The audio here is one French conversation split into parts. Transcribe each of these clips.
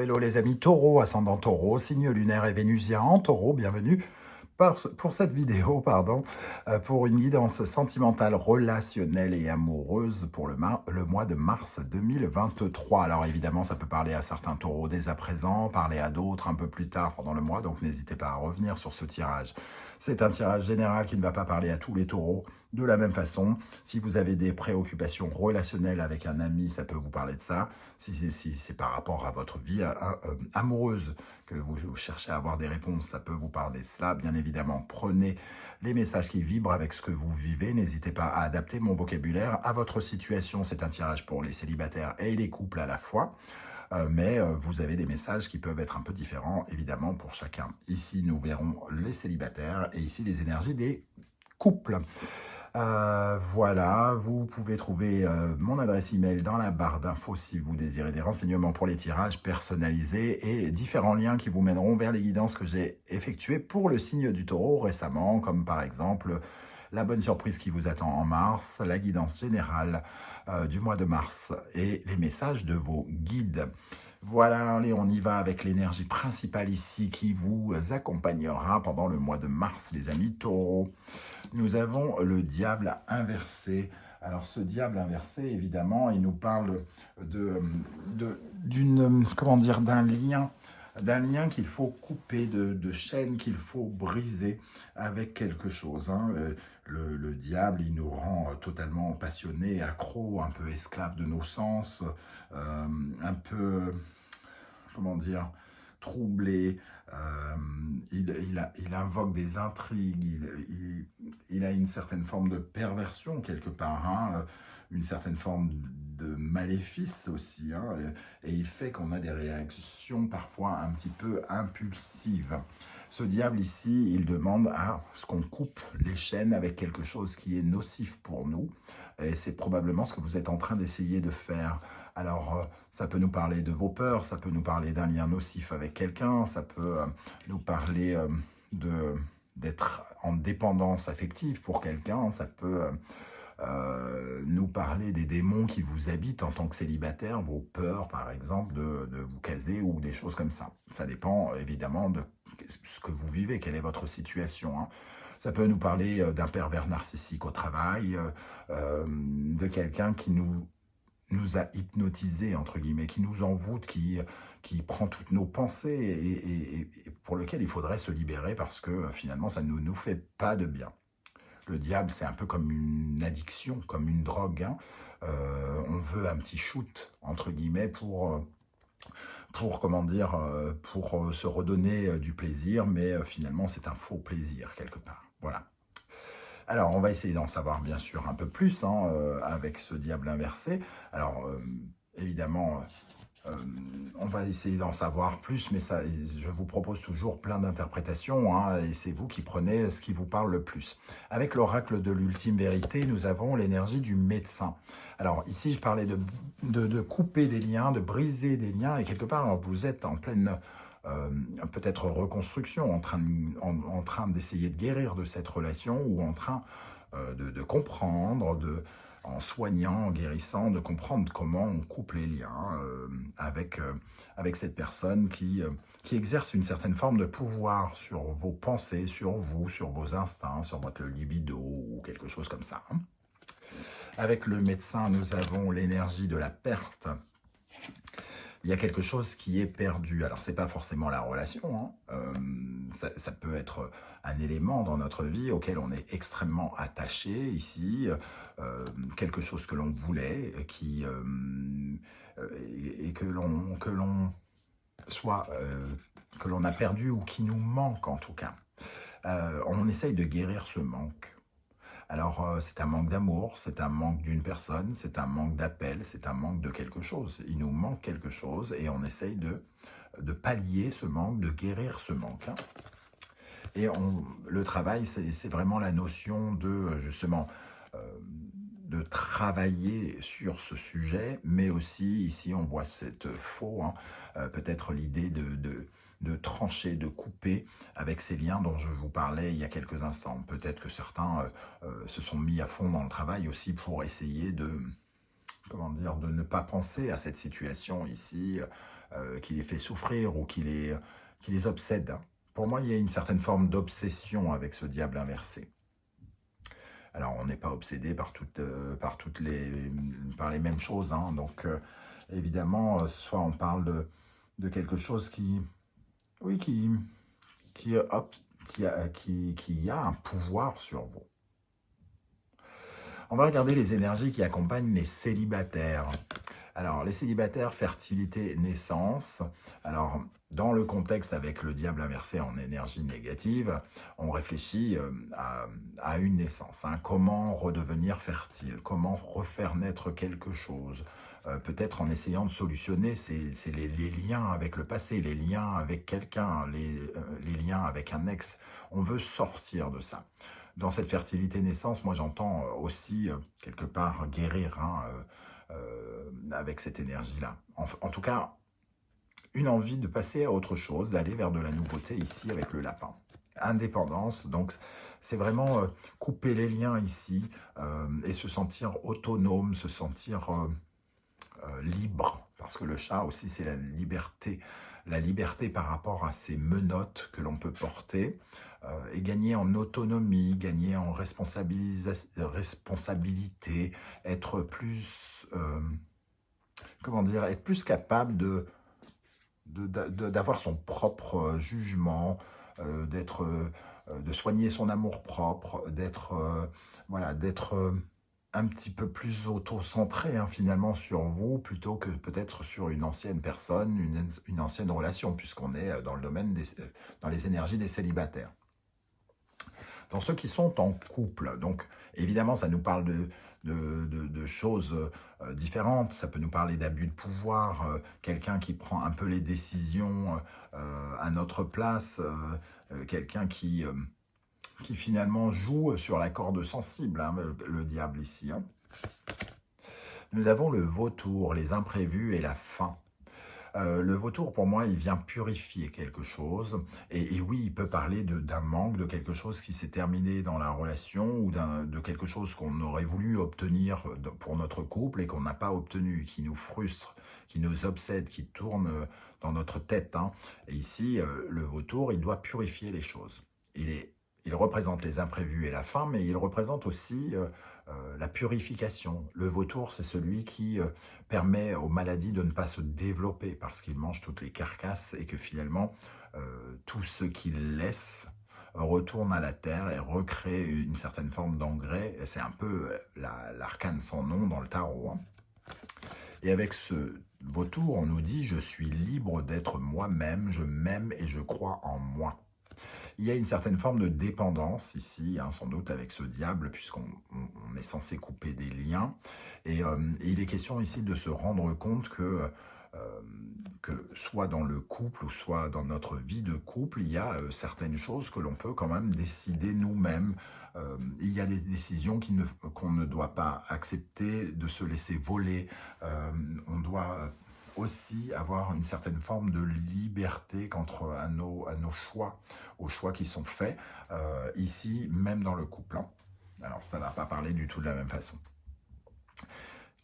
hello les amis taureau, ascendant taureau, signe lunaire et vénusien en taureau, bienvenue pour cette vidéo, pour une guidance sentimentale, relationnelle et amoureuse pour le mois de mars 2023. Alors évidemment, ça peut parler à certains taureaux dès à présent, parler à d'autres un peu plus tard pendant le mois, donc n'hésitez pas à revenir sur ce tirage. C'est un tirage général qui ne va pas parler à tous les taureaux de la même façon. Si vous avez des préoccupations relationnelles avec un ami, ça peut vous parler de ça. Si c'est par rapport à votre vie amoureuse que vous cherchez à avoir des réponses, ça peut vous parler de cela. Bien évidemment, prenez les messages qui vibrent avec ce que vous vivez. N'hésitez pas à adapter mon vocabulaire à votre situation. C'est un tirage pour les célibataires et les couples à la fois. Mais vous avez des messages qui peuvent être un peu différents, évidemment, pour chacun. Ici, nous verrons les célibataires et ici, les énergies des couples. Voilà, vous pouvez trouver mon adresse email dans la barre d'infos si vous désirez des renseignements pour les tirages personnalisés et différents liens qui vous mèneront vers les guidances que j'ai effectuées pour le signe du taureau récemment, comme par exemple la bonne surprise qui vous attend en mars, la guidance générale du mois de mars et les messages de vos guides. Voilà, allez, on y va avec l'énergie principale ici qui vous accompagnera pendant le mois de mars, les amis taureaux. Nous avons le diable inversé. Alors ce diable inversé, évidemment, il nous parle d'un lien qu'il faut couper, de chaînes qu'il faut briser avec quelque chose. Le diable, il nous rend totalement passionnés, accros, un peu esclaves de nos sens, un peu, comment dire, troublés. Il invoque des intrigues, il a une certaine forme de perversion quelque part, une certaine forme de maléfice aussi, et il fait qu'on a des réactions parfois un petit peu impulsives. Ce diable ici, il demande à ce qu'on coupe les chaînes avec quelque chose qui est nocif pour nous, et c'est probablement ce que vous êtes en train d'essayer de faire. Alors, ça peut nous parler de vos peurs, ça peut nous parler d'un lien nocif avec quelqu'un, ça peut nous parler d'être en dépendance affective pour quelqu'un, ça peut nous parler des démons qui vous habitent en tant que célibataire, vos peurs par exemple de vous caser ou des choses comme ça. Ça dépend évidemment de ce que vous vivez, quelle est votre situation. Ça peut nous parler d'un pervers narcissique au travail, de quelqu'un qui nous a hypnotisés, entre guillemets, qui nous envoûte, qui prend toutes nos pensées et pour lequel il faudrait se libérer parce que finalement, ça ne nous fait pas de bien. Le diable, c'est un peu comme une addiction, comme une drogue. On veut un petit shoot, entre guillemets, pour se redonner du plaisir, mais finalement, c'est un faux plaisir, quelque part. Voilà. Alors, on va essayer d'en savoir bien sûr un peu plus avec ce diable inversé. Alors, évidemment, on va essayer d'en savoir plus, mais ça, je vous propose toujours plein d'interprétations, et c'est vous qui prenez ce qui vous parle le plus. Avec l'oracle de l'ultime vérité, nous avons l'énergie du médecin. Alors ici, je parlais de couper des liens, de briser des liens, et quelque part, vous êtes en pleine peut-être reconstruction, en train d'essayer de guérir de cette relation, ou en train de comprendre, en soignant, en guérissant, de comprendre comment on coupe les liens avec cette personne qui exerce une certaine forme de pouvoir sur vos pensées, sur vous, sur vos instincts, sur votre libido ou quelque chose comme ça. Avec le médecin, nous avons l'énergie de la perte. Il y a quelque chose qui est perdu. Alors, ce n'est pas forcément la relation. Ça peut être un élément dans notre vie auquel on est extrêmement attaché ici, quelque chose que l'on voulait et que l'on a perdu ou qui nous manque en tout cas. On essaye de guérir ce manque. Alors, c'est un manque d'amour, c'est un manque d'une personne, c'est un manque d'appel, c'est un manque de quelque chose. Il nous manque quelque chose et on essaye de pallier ce manque, de guérir ce manque. Et le travail, c'est vraiment la notion de, justement, de travailler sur ce sujet, mais aussi, ici, on voit cette faux, peut-être l'idée de trancher, de couper avec ces liens dont je vous parlais il y a quelques instants. Peut-être que certains se sont mis à fond dans le travail aussi pour essayer de comment dire, de ne pas penser à cette situation ici, qui les fait souffrir ou qui les obsède. Pour moi, il y a une certaine forme d'obsession avec ce diable inversé. Alors, on n'est pas obsédé par les mêmes choses, hein. Donc, évidemment, soit on parle de quelque chose oui, qui a un pouvoir sur vous. On va regarder les énergies qui accompagnent les célibataires. Alors, les célibataires, fertilité, naissance. Alors, dans le contexte avec le diable inversé en énergie négative, on réfléchit à une naissance. Hein. Comment redevenir fertile? Comment refaire naître quelque chose? Peut-être en essayant de solutionner les liens avec le passé, les liens avec quelqu'un, les liens avec un ex. On veut sortir de ça. Dans cette fertilité-naissance, moi j'entends aussi, quelque part, guérir, hein, avec cette énergie-là. En tout cas, une envie de passer à autre chose, d'aller vers de la nouveauté ici avec le lapin. Indépendance, donc c'est vraiment couper les liens ici et se sentir autonome, se sentir libre, parce que le chat aussi c'est la liberté par rapport à ces menottes que l'on peut porter, et gagner en autonomie, gagner en responsabilité, être plus, comment dire, être plus capable d'avoir son propre jugement, de soigner son amour-propre, voilà, d'être un petit peu plus auto-centré, hein, finalement sur vous, plutôt que peut-être sur une ancienne personne, une ancienne relation, puisqu'on est dans le domaine dans les énergies des célibataires. Dans ceux qui sont en couple, donc évidemment ça nous parle de choses différentes, ça peut nous parler d'abus de pouvoir, quelqu'un qui prend un peu les décisions à notre place, quelqu'un qui finalement joue sur la corde sensible, hein, le diable ici. Hein. Nous avons le vautour, les imprévus et la faim. Le vautour, pour moi, il vient purifier quelque chose. Et oui, il peut parler d'un manque, de quelque chose qui s'est terminé dans la relation ou de quelque chose qu'on aurait voulu obtenir pour notre couple et qu'on n'a pas obtenu, qui nous frustre, qui nous obsède, qui tourne dans notre tête. Hein. Et ici, le vautour, il doit purifier les choses. Il représente les imprévus et la faim, mais il représente aussi la purification. Le vautour, c'est celui qui permet aux maladies de ne pas se développer parce qu'il mange toutes les carcasses et que finalement, tout ce qu'il laisse retourne à la terre et recrée une certaine forme d'engrais. C'est un peu l'arcane sans nom dans le tarot. Hein. Et avec ce vautour, on nous dit « Je suis libre d'être moi-même, je m'aime et je crois en moi ». Il y a une certaine forme de dépendance ici, hein, sans doute avec ce diable, puisqu'on est censé couper des liens. Et il est question ici de se rendre compte que soit dans le couple ou soit dans notre vie de couple, il y a certaines choses que l'on peut quand même décider nous-mêmes. Il y a des décisions qu'on ne doit pas accepter, de se laisser voler. On doit aussi avoir une certaine forme de liberté quant à nos choix, aux choix qui sont faits, ici, même dans le couple. Hein. Alors, ça ne va pas parler du tout de la même façon.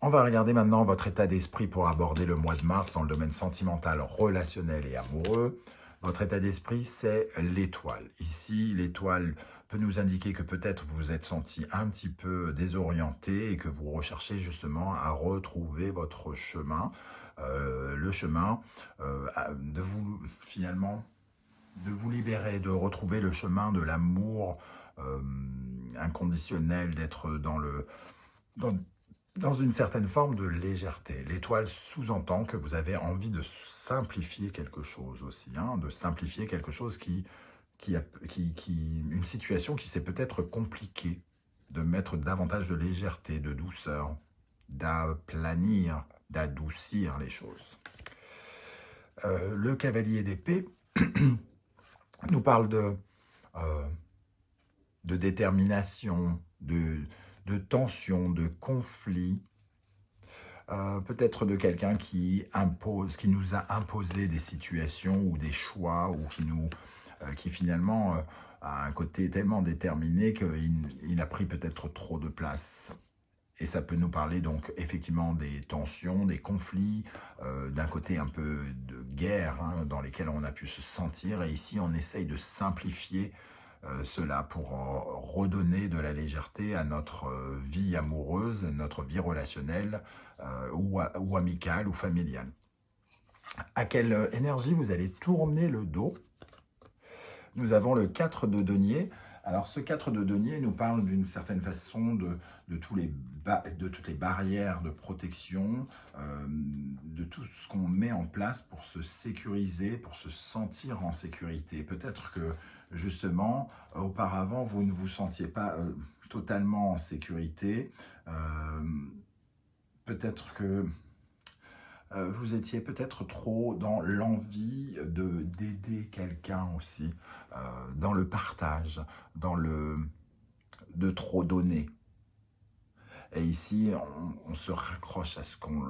On va regarder maintenant votre état d'esprit pour aborder le mois de mars dans le domaine sentimental, relationnel et amoureux. Votre état d'esprit, c'est l'étoile. Ici, l'étoile peut nous indiquer que peut-être vous vous êtes senti un petit peu désorienté et que vous recherchez justement à retrouver votre chemin. Le chemin de vous libérer, de retrouver le chemin de l'amour inconditionnel, d'être dans une certaine forme de légèreté. L'étoile sous-entend que vous avez envie de simplifier quelque chose aussi, hein, de simplifier quelque chose une situation qui s'est peut-être compliquée, de mettre davantage de légèreté, de douceur, d'aplanir, d'adoucir les choses. Le cavalier d'épée nous parle de détermination, de tension, de conflit, peut-être de quelqu'un qui nous a imposé des situations ou des choix, ou qui finalement a un côté tellement déterminé qu'il a pris peut-être trop de place. Et ça peut nous parler donc effectivement des tensions, des conflits, d'un côté un peu de guerre hein, dans lesquels on a pu se sentir. Et ici, on essaye de simplifier cela pour redonner de la légèreté à notre vie amoureuse, notre vie relationnelle ou amicale ou familiale. À quelle énergie vous allez tourner le dos? Nous avons le 4 de denier. Alors ce 4 de denier nous parle d'une certaine façon de toutes les barrières de protection, de tout ce qu'on met en place pour se sécuriser, pour se sentir en sécurité. Peut-être que justement, auparavant, vous ne vous sentiez pas totalement en sécurité. Peut-être que vous étiez peut-être trop dans l'envie d'aider quelqu'un aussi, dans le partage, de trop donner. Et ici, on se raccroche à ce qu'on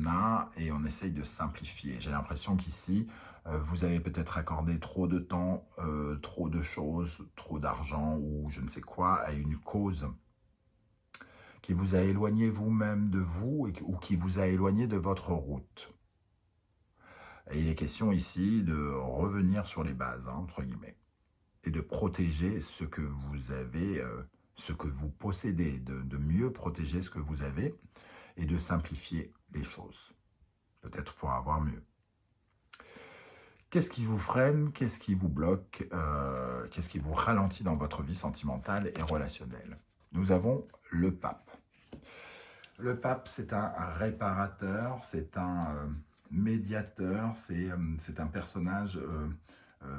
a et on essaye de simplifier. J'ai l'impression qu'ici, vous avez peut-être accordé trop de temps, trop de choses, trop d'argent ou je ne sais quoi à une cause qui vous a éloigné vous-même de vous ou qui vous a éloigné de votre route. Et il est question ici de revenir sur les bases, hein, entre guillemets, et de protéger ce que vous avez, ce que vous possédez, de mieux protéger ce que vous avez et de simplifier les choses, peut-être pour avoir mieux. Qu'est-ce qui vous freine? Qu'est-ce qui vous bloque? Qu'est-ce qui vous ralentit dans votre vie sentimentale et relationnelle? Nous avons le pape. Le pape, c'est un réparateur, c'est un médiateur, c'est un personnage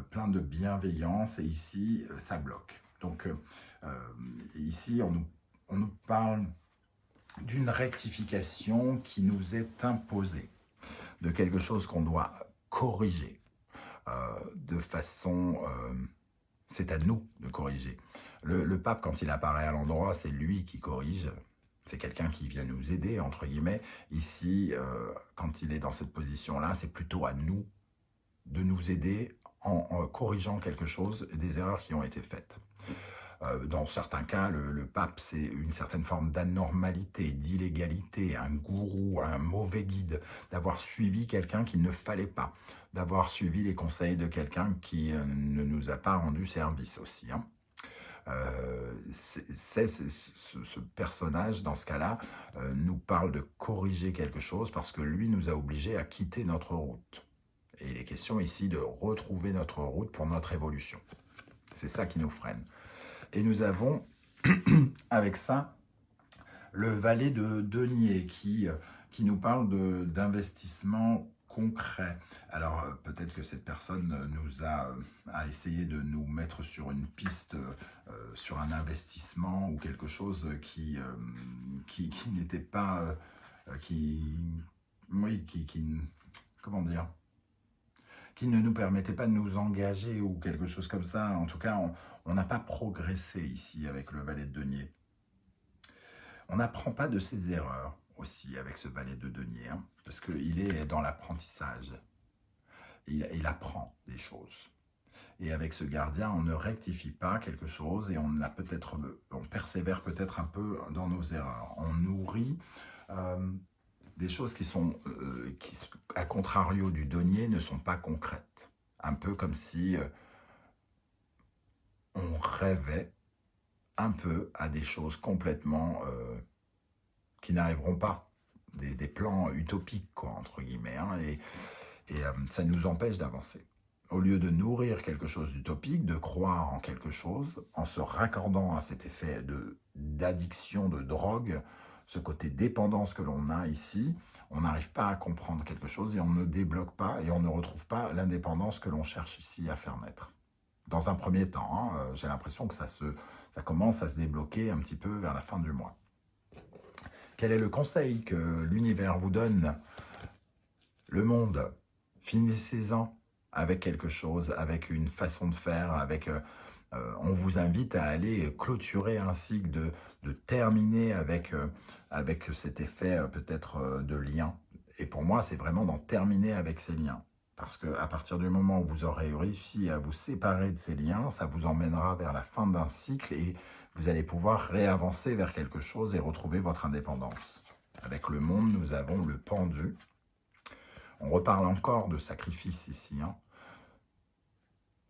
plein de bienveillance et ici, ça bloque. Donc ici, on nous parle d'une rectification qui nous est imposée, de quelque chose qu'on doit corriger de façon... c'est à nous de corriger. Le pape, quand il apparaît à l'endroit, c'est lui qui corrige. C'est quelqu'un qui vient nous aider, entre guillemets. Ici, quand il est dans cette position-là, c'est plutôt à nous de nous aider en corrigeant quelque chose, des erreurs qui ont été faites. Dans certains cas, le pape, c'est une certaine forme d'anormalité, d'illégalité, un gourou, un mauvais guide, d'avoir suivi quelqu'un qu'il ne fallait pas, d'avoir suivi les conseils de quelqu'un qui ne nous a pas rendu service aussi. Hein. Ce personnage, dans ce cas-là, nous parle de corriger quelque chose parce que lui nous a obligés à quitter notre route. Et il est question ici de retrouver notre route pour notre évolution. C'est ça qui nous freine. Et nous avons, avec ça, le valet de denier qui nous parle d'investissement concret. Alors, peut-être que cette personne nous a essayé de nous mettre sur une piste, sur un investissement ou quelque chose qui n'était pas... comment dire, qui ne nous permettait pas de nous engager ou quelque chose comme ça. En tout cas, on n'a pas progressé ici avec le valet de denier. On n'apprend pas de ses erreurs aussi avec ce valet de denier, hein, parce qu'il est dans l'apprentissage. Il apprend des choses. Et avec ce gardien, on ne rectifie pas quelque chose et on persévère peut-être un peu dans nos erreurs. On nourrit des choses qui, à contrario du denier, ne sont pas concrètes. Un peu comme si on rêvait un peu à des choses complètement qui n'arriveront pas. Des plans utopiques, quoi, entre guillemets. Hein, et ça nous empêche d'avancer. Au lieu de nourrir quelque chose d'utopique, de croire en quelque chose, en se raccordant à cet effet d'addiction, de drogue, ce côté dépendance que l'on a ici, on n'arrive pas à comprendre quelque chose et on ne débloque pas et on ne retrouve pas l'indépendance que l'on cherche ici à faire naître. Dans un premier temps, hein, j'ai l'impression que ça commence à se débloquer un petit peu vers la fin du mois. Quel est le conseil que l'univers vous donne? Le monde, finissez-en avec quelque chose, avec une façon de faire, on vous invite à aller clôturer un cycle, de terminer avec cet effet peut-être de lien. Et pour moi, c'est vraiment d'en terminer avec ces liens. Parce qu'à partir du moment où vous aurez réussi à vous séparer de ces liens, ça vous emmènera vers la fin d'un cycle et vous allez pouvoir réavancer vers quelque chose et retrouver votre indépendance. Avec le monde, nous avons le pendu. On reparle encore de sacrifice ici.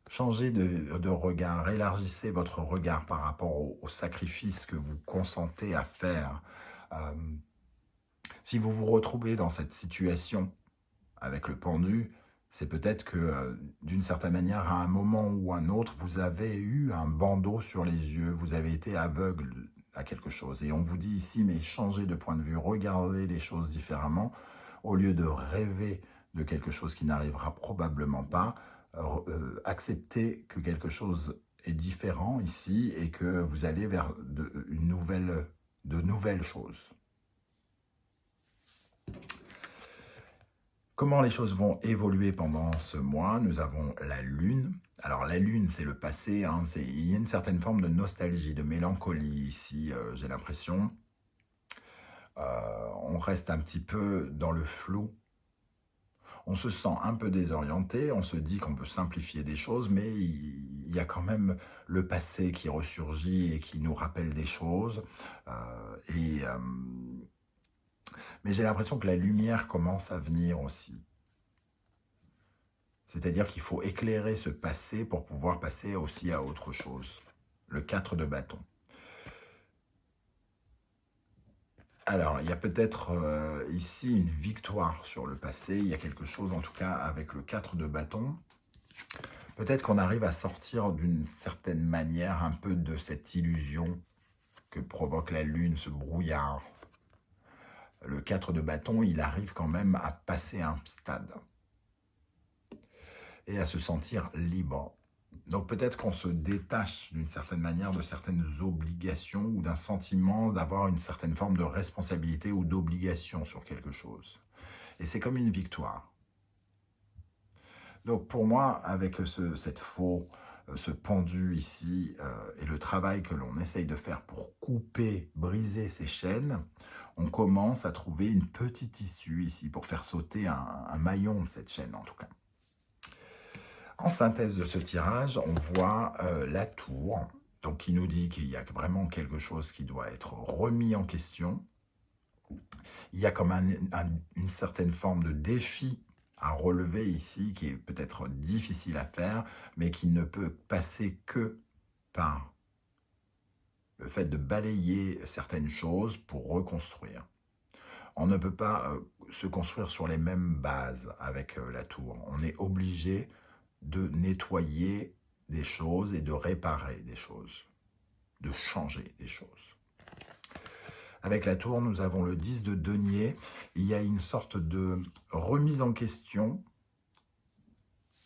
Changez de regard, élargissez votre regard par rapport au sacrifice que vous consentez à faire. Si vous vous retrouvez dans cette situation avec le pendu, c'est peut-être que, d'une certaine manière, à un moment ou un autre, vous avez eu un bandeau sur les yeux, vous avez été aveugle à quelque chose. Et on vous dit ici, mais changez de point de vue, regardez les choses différemment, au lieu de rêver de quelque chose qui n'arrivera probablement pas, acceptez que quelque chose est différent ici et que vous allez vers de nouvelles choses. Comment les choses vont évoluer pendant ce mois? Nous avons la Lune. Alors la Lune, c'est le passé, il y a une certaine forme de nostalgie, de mélancolie ici, j'ai l'impression. On reste un petit peu dans le flou. On se sent un peu désorienté, on se dit qu'on veut simplifier des choses, mais il y a quand même le passé qui ressurgit et qui nous rappelle des choses. Mais j'ai l'impression que la lumière commence à venir aussi. C'est-à-dire qu'il faut éclairer ce passé pour pouvoir passer aussi à autre chose. Le 4 de bâton. Alors, il y a peut-être ici une victoire sur le passé. Il y a quelque chose, en tout cas, avec le 4 de bâton. Peut-être qu'on arrive à sortir d'une certaine manière un peu de cette illusion que provoque la Lune, ce brouillard. Le 4 de bâton, il arrive quand même à passer un stade et à se sentir libre. Donc peut-être qu'on se détache d'une certaine manière de certaines obligations ou d'un sentiment d'avoir une certaine forme de responsabilité ou d'obligation sur quelque chose. Et c'est comme une victoire. Donc pour moi, avec cette faux, ce pendu ici, et le travail que l'on essaye de faire pour couper, briser ces chaînes, on commence à trouver une petite issue ici pour faire sauter un maillon de cette chaîne en tout cas. En synthèse de ce tirage, on voit la tour, donc qui nous dit qu'il y a vraiment quelque chose qui doit être remis en question. Il y a comme une certaine forme de défi à relever ici, qui est peut-être difficile à faire, mais qui ne peut passer que par le fait de balayer certaines choses pour reconstruire. On ne peut pas se construire sur les mêmes bases avec la tour. On est obligé de nettoyer des choses et de réparer des choses, de changer des choses. Avec la tour, nous avons le 10 de denier. Il y a une sorte de remise en question.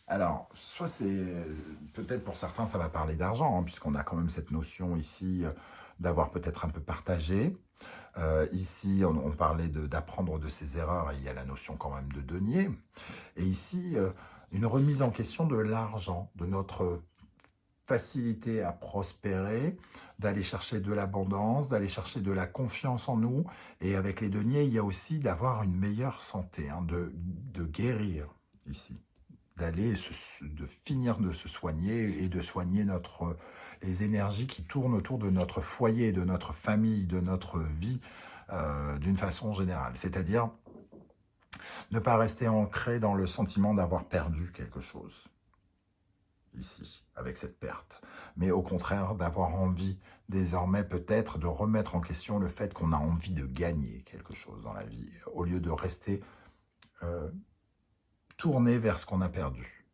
Alors, soit c'est, peut-être pour certains, ça va parler d'argent, puisqu'on a quand même cette notion ici d'avoir peut-être un peu partagé. Ici, on parlait d'apprendre de ses erreurs, et il y a la notion quand même de denier. Et ici, une remise en question de l'argent, de notre facilité à prospérer, d'aller chercher de l'abondance, d'aller chercher de la confiance en nous. Et avec les deniers, il y a aussi d'avoir une meilleure santé, de guérir ici, de finir de se soigner et de soigner les énergies qui tournent autour de notre foyer, de notre famille, de notre vie, d'une façon générale. C'est-à-dire ne pas rester ancré dans le sentiment d'avoir perdu quelque chose, ici, avec cette perte. Mais au contraire, d'avoir envie, désormais peut-être, de remettre en question le fait qu'on a envie de gagner quelque chose dans la vie, au lieu de rester tourné vers ce qu'on a perdu.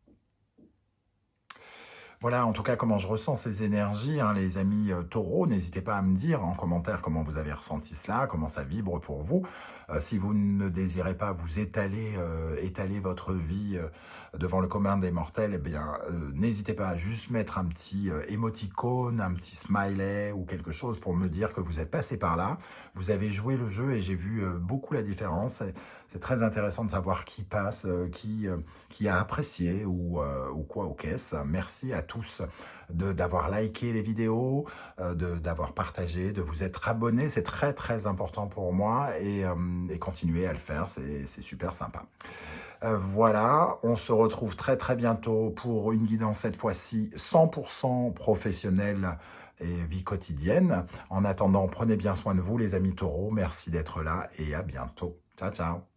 Voilà, en tout cas, comment je ressens ces énergies, les amis taureaux. N'hésitez pas à me dire en commentaire comment vous avez ressenti cela, comment ça vibre pour vous. Si vous ne désirez pas vous étaler votre vie devant le commun des mortels, eh bien, n'hésitez pas à juste mettre un petit émoticône, un petit smiley ou quelque chose pour me dire que vous êtes passé par là. Vous avez joué le jeu et j'ai vu beaucoup la différence. C'est très intéressant de savoir qui passe, qui a apprécié ou quoi aux caisses. Merci à tous d'avoir liké les vidéos, d'avoir partagé, de vous être abonné. C'est très très important pour moi et continuez à le faire, c'est super sympa. Voilà, on se retrouve très très bientôt pour une guidance cette fois-ci 100% professionnelle et vie quotidienne. En attendant, prenez bien soin de vous les amis taureaux. Merci d'être là et à bientôt. Ciao, ciao.